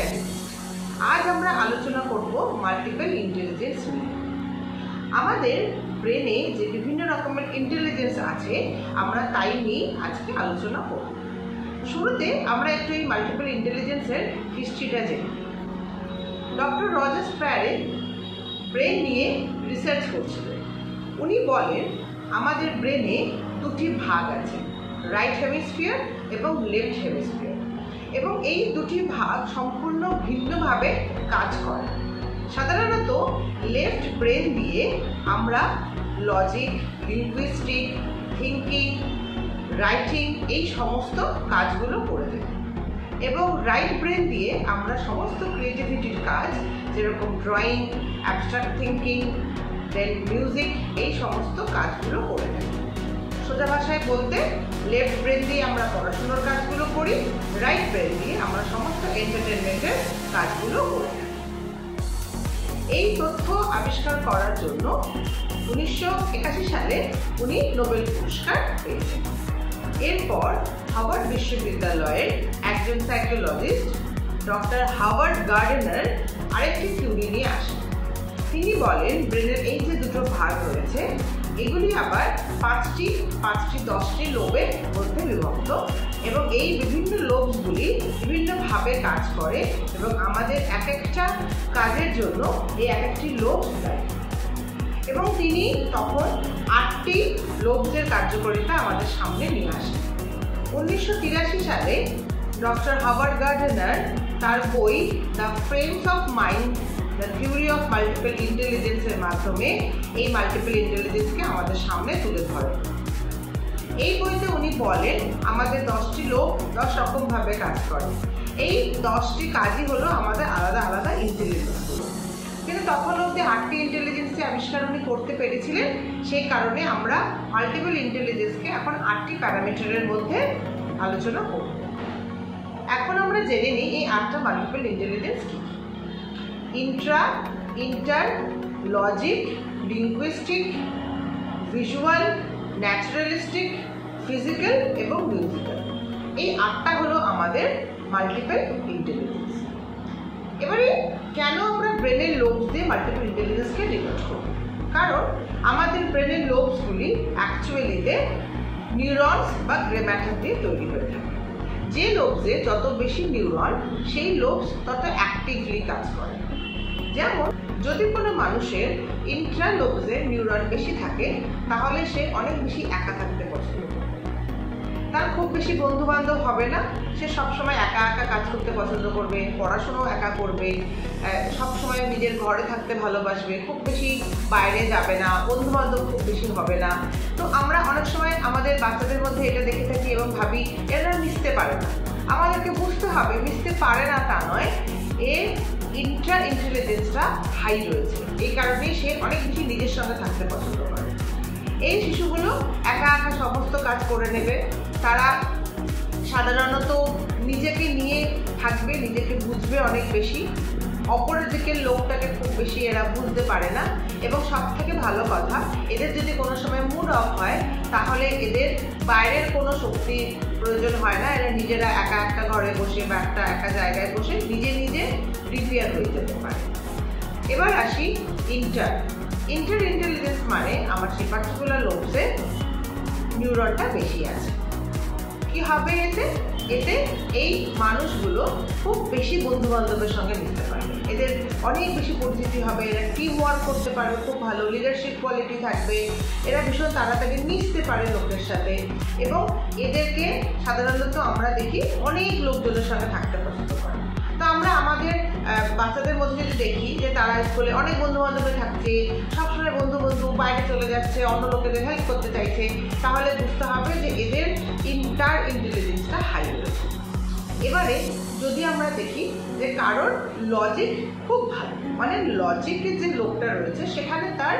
Strategist. আজ আমরা আলোচনা করব মাল্টিপল ইন্টেলিজেন্স নিয়ে। আমাদের ব্রেনে যে বিভিন্ন রকমের ইন্টেলিজেন্স আছে আমরা তাই নিয়ে আজকে আলোচনা করব। শুরুতে আমরা একটু এই মাল্টিপল ইন্টেলিজেন্সের হিস্ট্রিটা জেনে। ডক্টর রজার স্প্যারে ব্রেন নিয়ে রিসার্চ করছিলেন। উনি বলেন আমাদের ব্রেনে দুটি ভাগ আছে, রাইট হেমিস্ফিয়ার এবং লেফট হেমিস্ফিয়ার, এবং এই দুটি ভাগ সম্পূর্ণ ভিন্নভাবে কাজ করে। সাধারণত লেফট ব্রেন দিয়ে আমরা লজিক, লিঙ্গুইস্টিক, থিঙ্কিং, রাইটিং এই সমস্ত কাজগুলো করে থাকি, এবং রাইট ব্রেন দিয়ে আমরা সমস্ত ক্রিয়েটিভিটির কাজ যেরকম ড্রয়িং, অ্যাবস্ট্রাক্ট থিঙ্কিং, দেন মিউজিক এই সমস্ত কাজগুলো করে থাকি। সোজা ভাষায় বলতে লেফট ব্রেন দিয়ে আমরা পড়াশোনার কাজগুলো করি, রাইট ব্রেন দিয়ে আমরা সমস্ত এন্টারটেনমেন্টের কাজগুলো করে থাকি। এই তথ্য আবিষ্কার করার জন্য 1981 সালে উনি নোবেল পুরস্কার পেয়েছেন। এরপর হার্ভার্ড বিশ্ববিদ্যালয়ের একজন সাইকোলজিস্ট ডক্টর হাওয়ার্ড গার্ডনার আরেকটি থিওরি নিয়ে আসেন। তিনি বলেন ব্রেনের এই যে দুটো ভাগ রয়েছে এগুলি আবার পাঁচটি 10টি লোবের মধ্যে বিভক্ত, এবং এই বিভিন্ন লোবসগুলি বিভিন্নভাবে কাজ করে এবং আমাদের এক একটা কাজের জন্য এই এক একটি লোব দেয়। এবং তিনি তখন 8টি লোবসের কার্যকারিতা আমাদের সামনে নিয়ে আসেন। 1983 সালে ডক্টর হাওয়ার্ড গার্ডনার তার বই the frames of mind, the theory of multiple ইন্টেলিজেন্সের মাধ্যমে এই মাল্টিপল ইন্টেলিজেন্সকে আমাদের সামনে তুলে ধরেন। এই বইতে উনি বলেন আমাদের 10টি লোব 10 রকমভাবে কাজ করে। এই 10টি কাজই হলো আমাদের আলাদা আলাদা ইন্টেলিজেন্সগুলো, কিন্তু তখন অবধি 8টি ইন্টেলিজেন্সকে আবিষ্কার উনি করতে পেরেছিলেন। সেই কারণে আমরা মাল্টিপল ইন্টেলিজেন্সকে এখন 8টি প্যারামিটারের মধ্যে আলোচনা করব। এখন আমরা জেনে নিই এই 8টা মাল্টিপল ইন্টেলিজেন্স কি। Intra, inter, logic, linguistic, visual, naturalistic, physical এবং মিউজিক্যাল। এই 8টা হলো আমাদের মাল্টিপল ইন্টেলিজেন্স। এবারে কেন আমরা ব্রেনের লোবস দিয়ে মাল্টিপল ইন্টেলিজেন্সকে ডিনোট করব? কারণ আমাদের ব্রেনের লোবসগুলি অ্যাকচুয়ালিতে নিউরনস বা গ্রে ম্যাটার দিয়ে তৈরি হয়ে থাকে। যে লোবসে যত বেশি নিউরন সেই লোবস তত অ্যাক্টিভলি কাজ করে। যেমন যদি কোনো মানুষের ইন্ট্রা লোবসে নিউরন বেশি থাকে তাহলে সে অনেক বেশি একা থাকতে পছন্দ করে, তার খুব বেশি বন্ধু বান্ধব হবে না, সে সবসময় একা একা কাজ করতে পছন্দ করবে, পড়াশোনাও একা করবে, সবসময় নিজের ঘরে থাকতে ভালোবাসবে, খুব বেশি বাইরে যাবে না, বন্ধু বান্ধব খুব বেশি হবে না। তো আমরা অনেক সময় আমাদের বাচ্চাদের মধ্যে এটা দেখে থাকি এবং ভাবি এরা মিশতে পারে না। আমাদেরকে বুঝতে হবে মিশতে পারে না তা নয়, এর ইন্ট্রা ইন্টেলিজেন্সটা হাই রয়েছে, এই কারণেই সে অনেক বেশি নিজের সঙ্গে থাকতে পছন্দ করে। এই শিশুগুলো একা একা সমস্ত কাজ করে নেবে, তারা সাধারণত নিজেকে নিয়ে থাকবে, নিজেকে বুঝবে অনেক বেশি, অপরের দিকের লোকটাকে খুব বেশি এরা বুঝতে পারে না। এবং সব থেকে ভালো কথা, এদের যদি কোনো সময় মুড অফ হয় তাহলে এদের বাইরের কোনো শক্তির প্রয়োজন হয় না, এরা নিজেরা একা একটা ঘরে বসে বা একটা একা জায়গায় বসে নিজে নিজে রিপেয়ার হয়ে যেতে পারে। এবার আসি ইন্টার ইন্টেলিজেন্স, মানে আমার সেই পার্টিকুলার লোবসে নিউরনটা বেশি আছে। কি হবে এতে এই মানুষগুলো খুব বেশি বন্ধু বান্ধবের সঙ্গে মিশতে পারবে, এদের অনেক বেশি পরিচিতি হবে, এরা টিম ওয়ার্ক করতে পারবে, খুব ভালো লিডারশিপ কোয়ালিটি থাকবে, এরা ভীষণ তাড়াতাড়ি মিশতে পারে লোকের সাথে, এবং এদেরকে সাধারণত আমরা দেখি অনেক লোকজনের সঙ্গে থাকতে পছন্দ করে। তো আমরা আমাদের বাচ্চাদের মধ্যে যদি দেখি যে তারা স্কুলে অনেক বন্ধু বান্ধবে থাকছে, সবসময় বন্ধু বাইরে চলে যাচ্ছে, অন্য লোকেদের হেল্প করতে চাইছে, তাহলে বুঝতে হবে যে এদের ইন্টার ইন্টেলিজেন্সটা হাই রয়েছে। এবারে যদি আমরা দেখি যে কারোর লজিক খুব ভালো, মানে লজিকের যে লোকটা রয়েছে সেখানে তার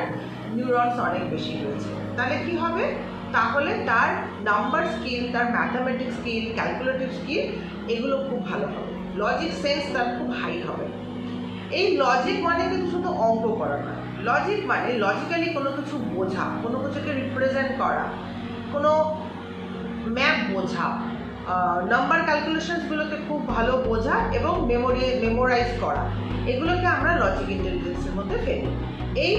নিউরনস অনেক বেশি রয়েছে, তাহলে কি হবে? তাহলে তার নাম্বার স্কিল, তার ম্যাথামেটিক্স স্কিল, ক্যালকুলেটিভ স্কিল এগুলো খুব ভালো হবে, লজিক সেন্স তার খুব হাই হবে। এই লজিক মানে কিন্তু শুধু অঙ্ক করা না, লজিক মানে লজিক্যালি কোনো কিছু বোঝা, কোনো কিছুকে রিপ্রেজেন্ট করা, কোনো ম্যাপ বোঝা, নাম্বার ক্যালকুলেশনসগুলোকে খুব ভালো বোঝা এবং মেমোরাইজ করা, এগুলোকে আমরা লজিক ইন্টেলিজেন্সের মধ্যে ফেলি। এই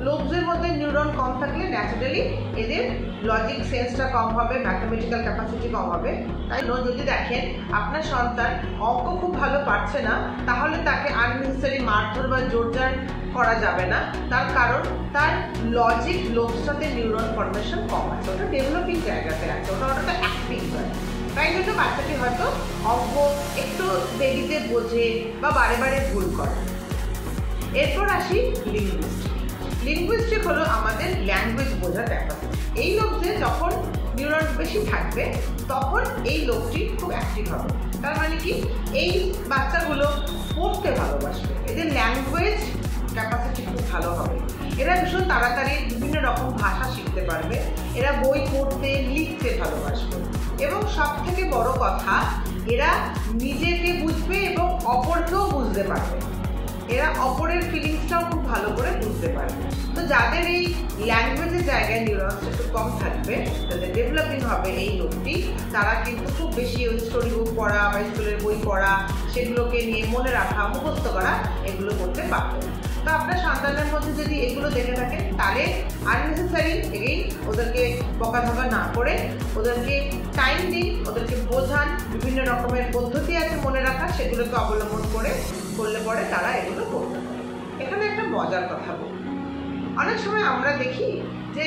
লোবসের মধ্যে নিউরন কম থাকলে ন্যাচারালি এদের লজিক সেন্সটা কম হবে, ম্যাথমেটিক্যাল ক্যাপাসিটি কম হবে। তাই যদি দেখেন আপনার সন্তান অঙ্ক খুব ভালো পারছে না, তাহলে তাকে আননেসেসারি মারধর বা জোরজার করা যাবে না। তার কারণ তার লজিক লোবসটাতে নিউরন ফরমেশন কম আছে, ওটা ডেভেলপিং জায়গাতে আছে, ওটা অ্যাক্টিভ হয়। তাই জন্য বাচ্চাটি হয়তো অঙ্ক একটু দেরিতে বোঝে বা বারে বারে ভুল করে। এরপর আসি লিঙ্গুইস্টিক। লিঙ্গুইস্টিক হলো আমাদের ল্যাঙ্গুয়েজ বোঝার ক্যাপাসিটি। এই লোবসে যখন নিউরন বেশি থাকবে তখন এই লোবটি খুব অ্যাক্টিভ হবে। তার মানে কি, এই বাচ্চাগুলো পড়তে ভালোবাসবে, এদের ল্যাঙ্গুয়েজ ক্যাপাসিটি খুব ভালো হবে, এরা ভীষণ তাড়াতাড়ি বিভিন্ন রকম ভাষা শিখতে পারবে, এরা বই পড়তে লিখতে ভালোবাসবে, এবং সব থেকে বড় কথা এরা নিজেকে বুঝবে এবং অপরকেও বুঝতে পারবে, এরা অপরের ফিলিংসটাও খুব ভালো করে বুঝতে পারবে। তো যাদের এই ল্যাঙ্গুয়েজের জায়গায় নিউরনস একটু কম থাকবে, যাদের ডেভেলপিং হবে এই লোকটি, তারা কিন্তু খুব বেশি ওই স্টোরি বুক পড়া বা স্কুলের বই পড়া, সেগুলোকে নিয়ে মনে রাখা, মুখস্থ করা, এগুলো করতে পারবে না। তো আপনার সন্তানের মধ্যে যদি এগুলো দেখে থাকেন, তাহলে আননেসেসারি এগেইন ওদেরকে বকাঝকা না করে ওদেরকে টাইম দিন, ওদেরকে বোঝান, বিভিন্ন রকমের পদ্ধতি আছে মনে রাখা, সেগুলোকে অবলম্বন করলে পরে তারা এগুলো করতে পারে। এখানে একটা মজার কথা বলি, অনেক সময় আমরা দেখি যে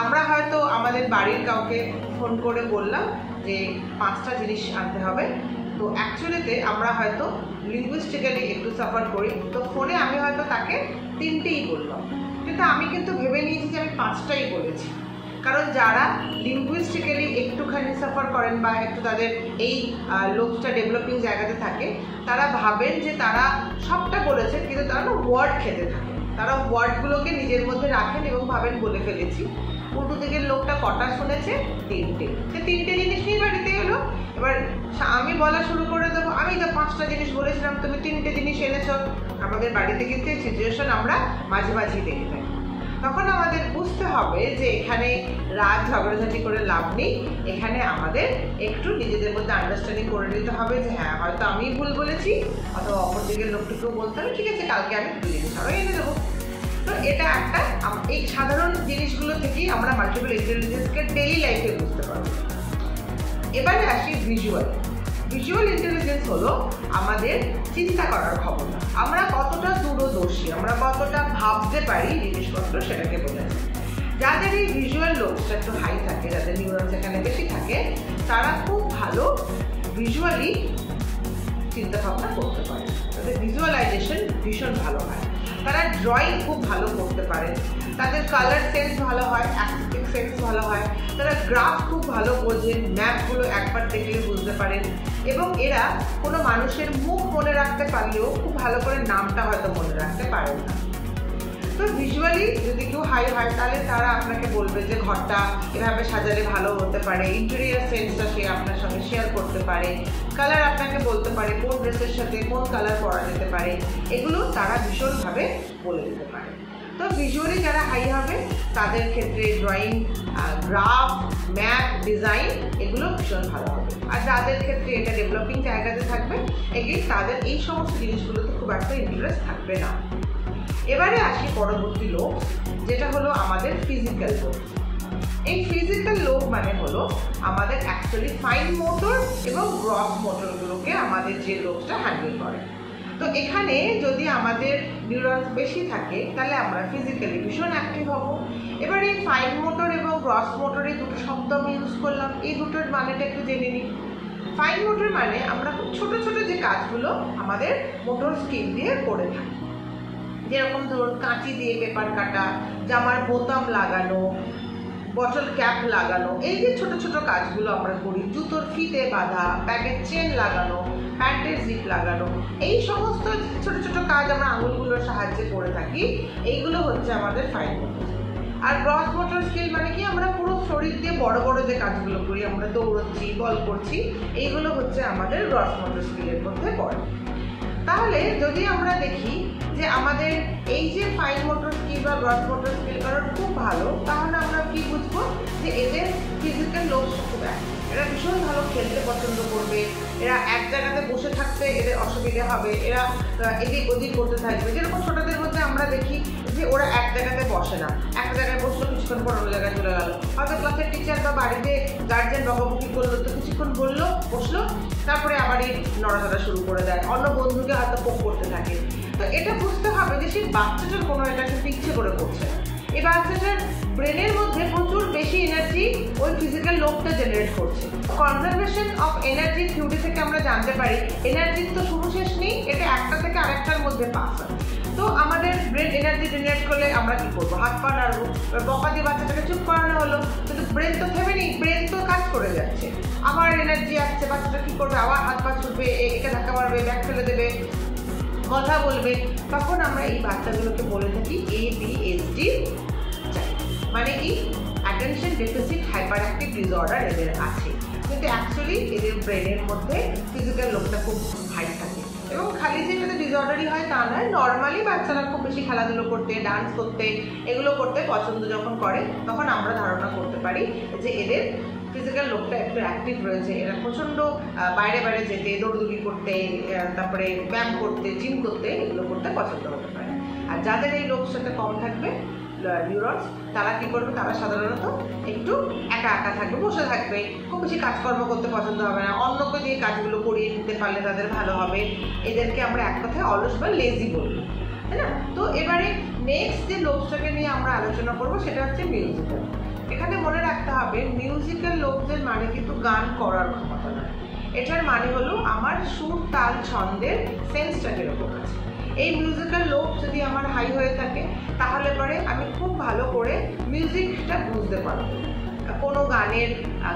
আমরা হয়তো আমাদের বাড়ির কাউকে ফোন করে বললাম যে 5টা জিনিস আনতে হবে, তো অ্যাকচুয়ালিতে আমরা হয়তো লিঙ্গুইস্টিক্যালি একটু সাফার করি, তো ফোনে আমি হয়তো তাকে 3টেই বললাম, কিন্তু আমি কিন্তু ভেবে নিয়েছি যে আমি 5টাই বলেছি। কারণ যারা লিঙ্গুইস্টিক্যালি একটুখানি সাফার করেন বা একটু তাদের এই লোবসটা ডেভেলপিং জায়গাতে থাকে, তারা ভাবেন যে তারা সবটা বলেছেন, কিন্তু তারা না ওয়ার্ড খেতে থাকে, তারা ওয়ার্ডগুলোকে নিজের মধ্যে রাখেন এবং ভাবেন বলে ফেলেছি। উল্টো দিকের লোকটা কটা শুনেছে? 3টে। সে 3টে জিনিস নিয়ে বাড়িতে এলো, এবার আমি বলা শুরু করে দেবো, আমি তো 5টা জিনিস বলেছিলাম, তুমি 3টে জিনিস এনেছ। আমাদের বাড়িতে কিন্তু এই সিচুয়েশন আমরা মাঝে মাঝেই দেখে থাকি। তখন আমাদের বুঝতে হবে যে এখানে রাগ ঝগড়াঝাটি করে লাভ নেই, এখানে আমাদের একটু নিজেদের মধ্যে আন্ডারস্ট্যান্ডিং করে নিতে হবে যে হ্যাঁ, হয়তো আমি ভুল বলেছি, অথবা অপর দিকের লোকটুকেও বলতে হবে ঠিক আছে, কালকে আমি 2 জিনিস আরও এনে দেবো। তো এটা একটা, এই সাধারণ জিনিসগুলো থেকেই আমরা মাল্টিপল ইন্টেলিজেন্সকে ডেইলি লাইফে বুঝতে পারবো। এবারে আসি ভিজুয়াল। ভিজুয়াল ইন্টেলিজেন্স হলো আমাদের চিন্তা করার ক্ষমতা, আমরা কতটা দূরদর্শী, আমরা কতটা ভাবতে পারি জিনিসপত্র, সেটাকে বোঝাচ্ছে। যাদের এই ভিজুয়াল লোবসটা একটু হাই থাকে, যাদের নিউরন এখানে বেশি থাকে, তারা খুব ভালো ভিজুয়ালি চিন্তা ভাবনা করতে পারে, তাদের ভিজুয়ালাইজেশন ভীষণ ভালো হয়, তারা ড্রয়িং খুব ভালো করতে পারে, তাদের কালার সেন্স ভালো হয়, অ্যাস্থেটিক সেন্স ভালো হয়, তারা গ্রাফ খুব ভালো বোঝেন, ম্যাপগুলো একবার দেখলে বুঝতে পারেন, এবং এরা কোনো মানুষের মুখ মনে রাখতে পারলেও খুব ভালো করে নামটা হয়তো মনে রাখতে পারেন না। তো ভিজুয়ালি যদি কেউ হাই হয়, তাহলে তারা আপনাকে বলবে যে ঘরটা এভাবে সাজালে ভালো হতে পারে, ইন্টেরিয়ার সেন্সটা সে আপনার সঙ্গে শেয়ার করতে পারে, কালার আপনাকে বলতে পারে কোন ড্রেসের সাথে কোন কালার পরা যেতে পারে, এগুলো তারা ভীষণভাবে বলে দিতে পারে। তো ভিজুয়ালি যারা হাই হবে তাদের ক্ষেত্রে ড্রয়িং, গ্রাফ, ম্যাপ, ডিজাইন এগুলো ভীষণ ভালো হবে। আর যাদের ক্ষেত্রে এটা ডেভেলপিং জায়গাতে থাকবে, এগেইন তাদের এই সমস্ত জিনিসগুলোতে খুব একটা ইন্টারেস্ট থাকবে না। এবারে আসি পরবর্তী লোব, যেটা হলো আমাদের ফিজিক্যাল লোব। এই ফিজিক্যাল লোব মানে হলো আমাদের অ্যাকচুয়ালি ফাইন মোটর এবং গ্রস মোটরগুলোকে আমাদের যে লোবটা হ্যান্ডেল করে। তো এখানে যদি আমাদের নিউরনস বেশি থাকে, তাহলে আমরা ফিজিক্যালি ভীষণ অ্যাক্টিভ হব। এবার এই ফাইন মোটর এবং গ্রস মোটর, এই দুটো শব্দ আমি ইউজ করলাম, এই দুটোর মানেটা একটু জেনে নিই। ফাইন মোটর মানে আমরা খুব ছোট ছোট যে কাজগুলো আমাদের মোটর স্কিল দিয়ে করে থাকি, যেরকম ধরুন কাঁচি দিয়ে পেপার কাটা, জামার বোতাম লাগানো, বটল ক্যাপ লাগানো, এই যে ছোট ছোট কাজগুলো আমরা করি, জুতোর ফিতে বাঁধা, ব্যাগের চেন লাগানো, প্যান্টের জিপ লাগানো, এই সমস্ত ছোট ছোট কাজ আমরা আঙুলগুলোর সাহায্যে করে থাকি, এইগুলো হচ্ছে আমাদের ফাইন মোটর। আর গ্রস মোটর স্কিল মানে কি, আমরা পুরো শরীর দিয়ে বড় বড় যে কাজগুলো করি, আমরা দৌড়চ্ছি, বল করছি, এইগুলো হচ্ছে আমাদের গ্রস মোটর স্কিলের মধ্যে পড়ে। তাহলে যদি আমরা দেখি যে আমাদের এই যে ফাইন মোটর স্কিল বা গ্রস মোটর স্কিল কারণ খুব ভালো, তাহলে আমরা কি বুঝবো যে এদের ফিজিক্যাল লোবস খুব অ্যাক্টিভ। এরা ভীষণ ভালো খেলতে পছন্দ করবে, এরা এক জায়গাতে বসে থাকতে এদের অসুবিধা হবে, এরা এদিক ওদিক করতে থাকবে। যেরকম ছোটদের মধ্যে আমরা দেখি যে ওরা এক জায়গাতে বসে না, একটা জায়গায় বসলো, কিছুক্ষণ পর অন্য জায়গায় চলে গেল। হয়তো ক্লাসের টিচার বা বাড়িতে গার্জেন বকাবকি করলো, তো কিছুক্ষণ বললো, বসলো, তারপরে আবারই নড়াচড়া শুরু করে দেয়, অন্য বন্ধুকে হয়তো পোক করতে থাকে। তো এটা বুঝতে হবে যে সেই বাচ্চাটার কোনো এটা কিন্তু ইচ্ছে করে করছে না। এই বাচ্চাটার ব্রেনের মধ্যে প্রচুর বেশি এনার্জি ওই ফিজিক্যাল লোভটা জেনারেট করছে। কনজারভেশন অফ এনার্জি থিওরি থেকে আমরা জানতে পারি এনার্জির তো শুরু শেষ নেই, এটা একটা থেকে আরেকটার মধ্যে পাস হয়। তো আমাদের ব্রেন এনার্জি জেনারেট করলে আমরা কি করবো? হাত পা নাড়বো, বকা দিয়ে বাচ্চাটাকে চুপ করানো হলো, কিন্তু ব্রেন তো থেমে নেই, ব্রেন তো কাজ করে যাচ্ছে, আবার এনার্জি আসছে, বাচ্চাটা কি করবে? আবার হাত পা ছুটবে, একে ধাক্কা মারবে, ব্যাগ ফেলে দেবে, কথা বলবে। তখন আমরা এই বাচ্চাগুলোকে বলে থাকি ADHD, মানে কি attention deficit hyper active disorder এদের আছে। কিন্তু অ্যাকচুয়ালি এদের ব্রেনের মধ্যে ফিজিক্যাল লোভটা খুব হাই থাকে। এবং খালি যে এটাতে ডিসঅর্ডারই হয় তা নয়, নর্মালি বাচ্চারা খুব বেশি খেলাধুলো করতে, ডান্স করতে, এগুলো করতে পছন্দ যখন করে, তখন আমরা ধারণা করতে পারি যে এদের ফিজিক্যাল লোভটা একটু অ্যাক্টিভ রয়েছে। এরা প্রচণ্ড বাইরে বাইরে যেতে, দৌড়দৌড়ি করতে, তারপরে ব্যায়াম করতে, জিম করতে, এগুলো করতে পছন্দ হতে পারে। আর যাদের এই লোভটা কম থাকবে নিউরনস, তারা কি করবে? তারা সাধারণত একটু একা একা থাকবে, বসে থাকবে, খুব বেশি কাজকর্ম করতে পছন্দ হবে না, অন্যকে দিয়ে কাজগুলো করিয়ে নিতে পারলে তাদের ভালো হবে। এদেরকে আমরা এক কথায় অলস বা লেজি বলি, তাই না? তো এবারে নেক্সট যে লোভটাকে নিয়ে আমরা আলোচনা করবো সেটা হচ্ছে মিউজিক্যাল। এখানে মনে রাখতে হবে মিউজিক্যাল লোভদের মানে কিন্তু গান করার ক্ষমতা নয়, এটার মানে হলো আমার সুর, তাল, ছন্দের সেন্সটা কিরকম আছে। এই মিউজিক্যাল লোভ যদি আমার হাই হয়ে থাকে তাহলে পরে আমি খুব ভালো করে মিউজিকটা বুঝতে পারবো, কোনো গানের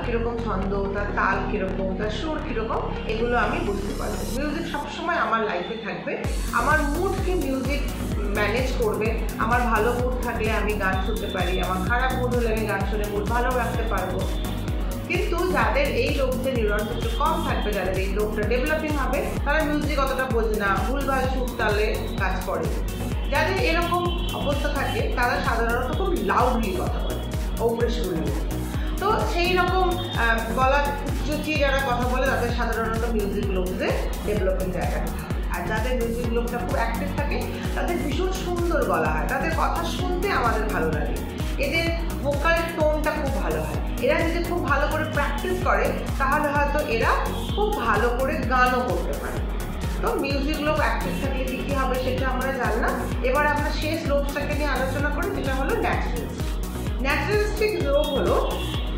কীরকম ছন্দ, তার তাল কীরকম, তার সুর কীরকম, এগুলো আমি বুঝতে পারবো। মিউজিক সবসময় আমার লাইফে থাকবে, আমার মুডকে মিউজিক ম্যানেজ করবে। আমার ভালো মুড থাকলে আমি গান শুনতে পারি, আমার খারাপ মুড হলে আমি গান শুনে মুড ভালো রাখতে পারবো। কিন্তু যাদের এই লোভটা নিউরন একটু কম থাকবে, যাদের এই লোভটা ডেভেলপিং হবে, তারা মিউজিক অতটা বোঝে না, ভুলভাল সুর তালে কাজ করে। যাদের এরকম অবস্থা থাকে তারা সাধারণত খুব লাউডলি কথা বলে, অগ্রেসরলি। তো সেই রকম গলা চুচিয়ে যারা কথা বলে তাদের সাধারণত মিউজিক লোভদের ডেভেলপিং জায়গাটা থাকে। আর যাদের মিউজিক লোভটা খুব অ্যাক্টিভ থাকে তাদের ভীষণ সুন্দর গলা হয়, তাদের কথা শুনতে আমাদের ভালো লাগে, এদের ভোকাল টোনটা খুব ভালো হয়। এরা যদি খুব ভালো করে প্র্যাকটিস করে তাহলে হয়তো এরা খুব ভালো করে গানও করতে পারে। তো মিউজিক লোভ অ্যাক্টিভ থাকলে কী কী হবে সেটা আমরা জানলাম। এবার আমরা শেষ লোভটাকে নিয়ে আলোচনা করি, যেটা হলো ন্যাচারালিস্টিক। ন্যাচারালিস্টিক লোভ হলো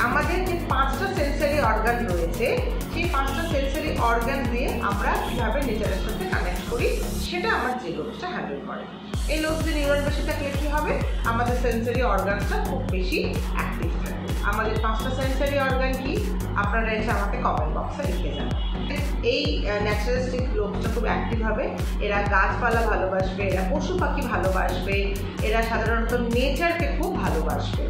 আমাদের যে 5টা সেন্সারি অর্গান রয়েছে, সেই 5টা সেন্সারি অর্গান দিয়ে আমরা কীভাবে নেচারের সাথে কানেক্ট করি সেটা আমার যে লোভটা হ্যান্ডেল করে। এই লোভে নিউরন বেশি থাকলে কী হবে? আমাদের সেন্সারি অর্গানটা খুব বেশি অ্যাক্টিভ থাকবে। আমাদের 5টা সেন্সারি অর্গান কি আপনারা এসে আমাকে কমেন্ট বক্সে লিখে যান। এই ন্যাচারালিস্টিক লোভটা খুব অ্যাক্টিভ হবে। এরা গাছপালা ভালোবাসবে, এরা পশু পাখি ভালোবাসবে, এরা সাধারণত নেচারকে খুব ভালোবাসবে।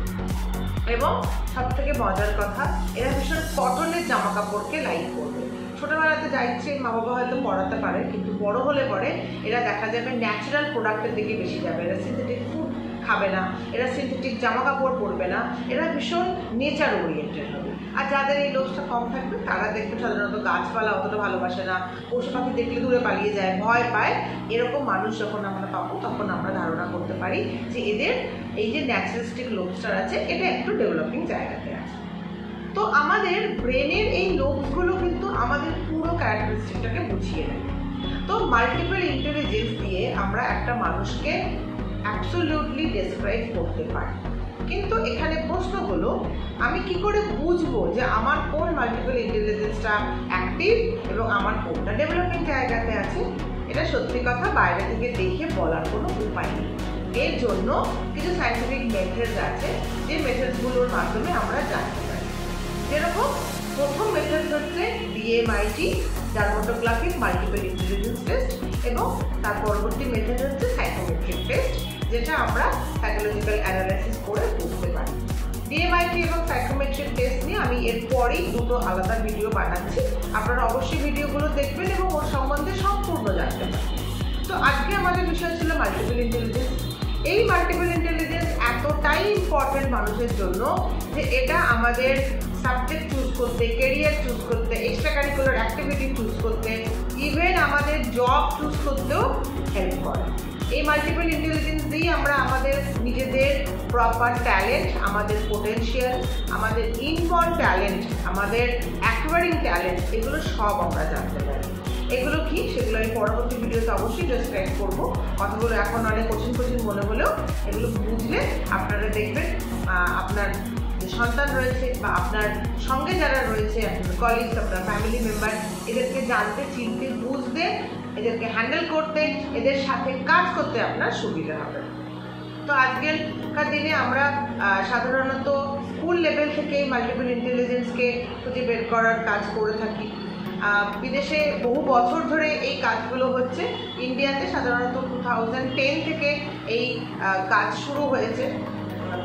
এবং সব থেকে মজার কথা, এরা ভীষণ কটনের জামা কাপড়কে লাইক করবে। ছোটোবেলাতে যা ইচ্ছে মা বাবা হয়তো পড়াতে পারে, কিন্তু বড় হলে পরে এরা দেখা যাবে ন্যাচারাল প্রোডাক্টের দিকে বেশি যাবে। এরা সিনথেটিক ফুড খাবে না, এরা সিনথেটিক জামা কাপড় পরবে না, এরা ভীষণ নেচার ওরিয়েন্টেড হবে। আর যাদের এই লোভটা কম থাকবে তারা দেখবে সাধারণত গাছপালা অতটা ভালোবাসে না, পশু পাখি দেখলে দূরে পালিয়ে যায়, ভয় পায়। এরকম মানুষ যখন আমরা পাবো তখন আমরা ধারণা করতে পারি যে এদের এই যে ন্যাচারালিস্টিক লোভটা আছে এটা একটু ডেভেলপিং জায়গাতে আছে। তো আমাদের ব্রেনের এই লোভগুলো কিন্তু আমাদের পুরো ক্যারেক্টারিস্টিকটাকে বুঝিয়ে দেয়। তো মাল্টিপল ইন্টেলিজেন্স দিয়ে আমরা একটা মানুষকে অ্যাবসলিউটলি ডেসক্রাইব করতে পারি। কিন্তু এখানে প্রশ্ন হলো, আমি কি করে বুঝবো যে আমার কোন মাল্টিপল ইন্টেলিজেন্সটা অ্যাক্টিভ এবং আমার কোনটা ডেভেলপিং জায়গাতে আছে? এটা সত্যি কথা বাইরে থেকে দেখে বলার কোনো উপায় নেই। এর জন্য কিছু সায়েন্টিফিক মেথডস আছে, যে মেথডসগুলোর মাধ্যমে আমরা জানতে পারি। যেরকম প্রথম মেথড হচ্ছে DMIT, ডারমাটোগ্রাফিক মাল্টিপল ইন্টেলিজেন্স টেস্ট, এবং তার পরবর্তী মেথড হচ্ছে সাইকোমেট্রিক টেস্ট, যেটা আমরা সাইকোলজিক্যাল অ্যানালাইসিস করে বুঝতে পারি। DMIT এবং সাইকোমেট্রিক টেস্ট নিয়ে আমি এরপরেই দুটো আলাদা ভিডিও বানাচ্ছি, আপনারা অবশ্যই ভিডিওগুলো দেখবেন এবং ওর সম্বন্ধে সম্পূর্ণ জানতে পারবেন। তো আজকে আমাদের বিষয় ছিল মাল্টিপল ইন্টেলিজেন্স। এই মাল্টিপল ইন্টেলিজেন্স এতটাই ইম্পর্টেন্ট মানুষের জন্য যে এটা আমাদের সাবজেক্ট চুজ করতে, কেরিয়ার চুজ করতে, এক্সট্রা কারিকুলার অ্যাক্টিভিটি চুজ করতে, ইভেন আমাদের জব চুজ করতেও হেল্প করে। এই মাল্টিপল ইন্টেলিজেন্স দিয়েই আমরা আমাদের নিজেদের প্রপার ট্যালেন্ট, আমাদের পোটেনশিয়াল, আমাদের ইনবর্ন ট্যালেন্ট, আমাদের অ্যাকোয়ারিং ট্যালেন্ট, এগুলো সব আমরা জানতে পারি। এগুলো কি সেগুলো আমি পরবর্তী ভিডিওতে অবশ্যই ডেসক্রাইব করবো। কথাগুলো এখন অনেক কঠিন মনে হলেও এগুলো বুঝলে আপনারা দেখবেন আপনার যে সন্তান রয়েছে বা আপনার সঙ্গে যারা রয়েছে, আপনার কলিগস, আপনার ফ্যামিলি মেম্বার, এদেরকে জানতে, চিনতে, বুঝতে, এদেরকে হ্যান্ডেল করতে, এদের সাথে কাজ করতে আপনার সুবিধা হবে। তো আজকেরকার দিনে আমরা সাধারণত স্কুল লেভেল থেকে মাল্টিপল ইন্টেলিজেন্সকে খুঁজে বের করার কাজ করে থাকি। বিদেশে বহু বছর ধরে এই কাজগুলো হচ্ছে। ইন্ডিয়াতে সাধারণত 2010 থেকে এই কাজ শুরু হয়েছে।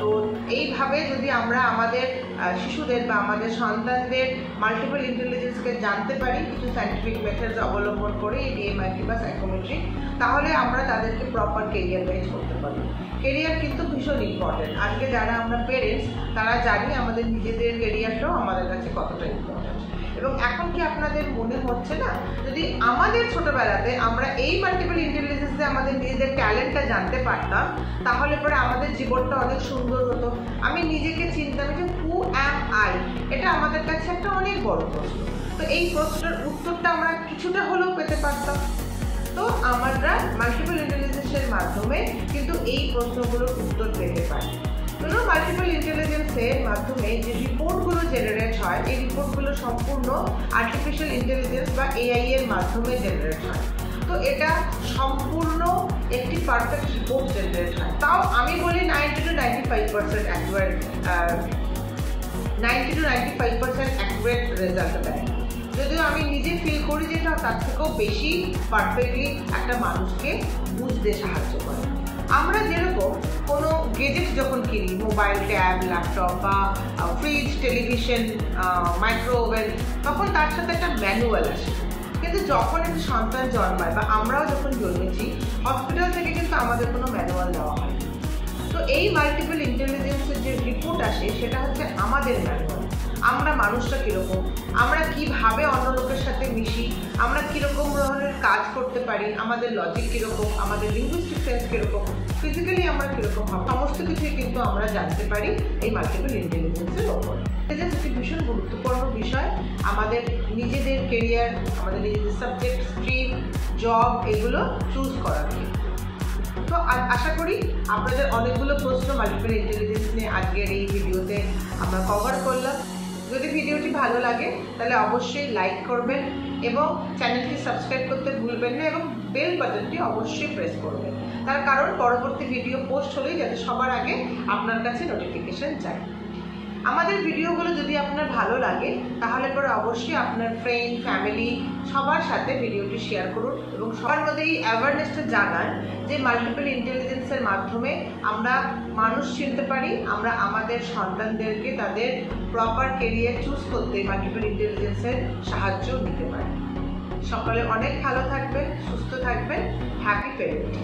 তো এইভাবে যদি আমরা আমাদের শিশুদের বা আমাদের সন্তানদের মাল্টিপল ইন্টেলিজেন্সকে জানতে পারি কিছু সায়েন্টিফিক মেথডস অবলম্বন করে, এই ডিএমআইটি বা সাইকোমেট্রি, তাহলে আমরা তাদেরকে প্রপার কেরিয়ার বেজ করতে পারি। কেরিয়ার কিন্তু ভীষণ ইম্পর্টেন্ট। আজকে যারা আমরা পেরেন্টস তারা জানি আমাদের নিজেদের কেরিয়ারটাও আমাদের কাছে কতটা ইম্পর্টেন্ট। এবং এখন কি আপনাদের মনে হচ্ছে না, যদি আমাদের ছোটবেলাতে আমরা এই মাল্টিপল ইন্টেলিজেন্সে আমাদের নিজেদের ট্যালেন্টটা জানতে পারতাম, তাহলে পরে আমাদের জীবনটা অনেক সুন্দর হতো। আমি নিজেকে চিনতাম যে হু অ্যাম আই, এটা আমাদের কাছে একটা অনেক বড় প্রশ্ন। তো এই প্রশ্নের উত্তরটা আমরা কিছুটা হলেও পেতে পারতাম। তো আমরা মাল্টিপল ইন্টেলিজেন্সের মাধ্যমে কিন্তু এই প্রশ্নগুলোর উত্তর পেতে পারি। ধরুন মাল্টিপল ইন্টেলিজেন্সের মাধ্যমে যে রিপোর্টগুলো জেনারেট হয়, এই রিপোর্টগুলো সম্পূর্ণ আর্টিফিশিয়াল ইন্টেলিজেন্স বা এআই এর মাধ্যমে জেনারেট হয়। তো এটা সম্পূর্ণ একটি পারফেক্ট রিপোর্ট জেনারেট হয়। তাও আমি বলি 90 to 95% accurate, 90 to 95% accurate result দেয়। যদিও আমি নিজে ফিল করি যে তার থেকেও বেশি পারফেক্টলি একটা মানুষকে বুঝতে সাহায্য করে। আমরা যেরকম কোনো গেজেট যখন কিনি, মোবাইল, ট্যাব, ল্যাপটপ বা ফ্রিজ, টেলিভিশন, মাইক্রো ওভেন, তখন তার সাথে একটা ম্যানুয়াল আসে। কিন্তু যখন একটি সন্তান জন্মায় বা আমরাও যখন জন্মেছি, হসপিটাল থেকে কিন্তু আমাদের কোনো ম্যানুয়াল দেওয়া হয়। তো এই মাল্টিপল ইন্টেলিজেন্সের যে রিপোর্ট আসে সেটা হচ্ছে আমাদের ম্যানুয়াল। আমরা মানুষটা কীরকম, আমরা কিভাবে অন্য লোকের সাথে মিশি, আমরা কীরকম ধরনের কাজ করতে পারি, আমাদের লজিক কীরকম, আমাদের লিঙ্গুইস্টিক সেন্স কীরকম, ফিজিক্যালি আমরা কীরকম হবে, সমস্ত কিছুই কিন্তু আমরা জানতে পারি এই মাল্টিপল ইন্টেলিজেন্সের ওপর। এটা একটি ভীষণ গুরুত্বপূর্ণ বিষয় আমাদের নিজেদের কেরিয়ার, আমাদের নিজেদের সাবজেক্ট, স্ট্রিম, জব, এগুলো চুজ করার। তো আশা করি আপনাদের অনেকগুলো প্রশ্ন মাল্টিপল ইন্টেলিজেন্স নিয়ে আজকের এই ভিডিওতে আমরা কভার করলাম। যদি ভিডিওটি ভালো লাগে তাহলে অবশ্যই লাইক করবেন এবং চ্যানেলটি সাবস্ক্রাইব করতে ভুলবেন না, এবং বেল বাটনটি অবশ্যই প্রেস করবেন। তার কারণ পরবর্তী ভিডিও পোস্ট হলেই যাতে সবার আগে আপনার কাছে নোটিফিকেশন যায়। আমাদের ভিডিওগুলো যদি আপনার ভালো লাগে তাহলে পরে অবশ্যই আপনার ফ্রেন্ড, ফ্যামিলি সবার সাথে ভিডিওটি শেয়ার করুন এবং সবার মধ্যে এই অ্যাওয়ারনেসটা জানান যে মাল্টিপল ইন্টেলিজেন্সের মাধ্যমে আমরা মানুষ চিনতে পারি, আমরা আমাদের সন্তানদেরকে তাদের প্রপার কেরিয়ার চুজ করতে মাল্টিপল ইন্টেলিজেন্সের সাহায্য নিতে পারি। সকলে অনেক ভালো থাকবেন, সুস্থ থাকবেন। Happy parenting.